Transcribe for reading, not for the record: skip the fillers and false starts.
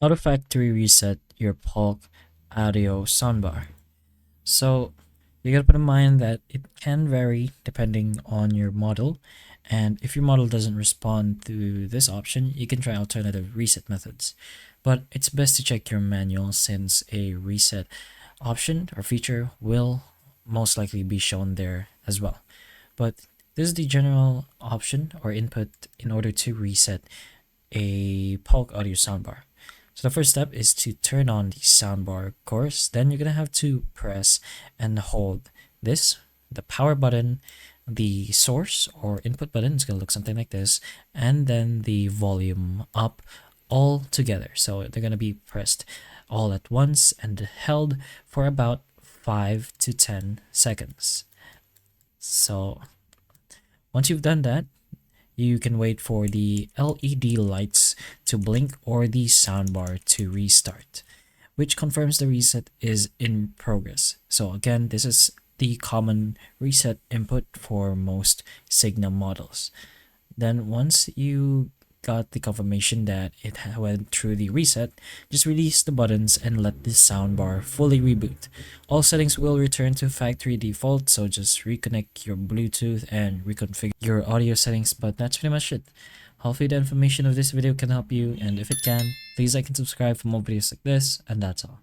How to factory reset your Polk audio soundbar. So you gotta put in mind that it can vary depending on your model, and if your model doesn't respond to this option, you can try alternative reset methods. But it's best to check your manual since a reset option or feature will most likely be shown there as well. But this is the general option or input in order to reset a Polk audio soundbar. So the first step is to turn on the soundbar course. Then you're gonna have to press and hold this, the power button, the source or input button. It's gonna look something like this, and then the volume up all together. So they're gonna be pressed all at once and held for about 5 to 10 seconds. So once you've done that, you can wait for the LED lights to blink or the soundbar to restart, which confirms the reset is in progress. So again, this is the common reset input for most Signal models. Then once you got the confirmation that it went through the reset, just release the buttons and let the soundbar fully reboot. All settings will return to factory default, so just reconnect your Bluetooth and reconfigure your audio settings, but that's pretty much it. Hopefully the information of this video can help you, and if it can, please like and subscribe for more videos like this, and that's all.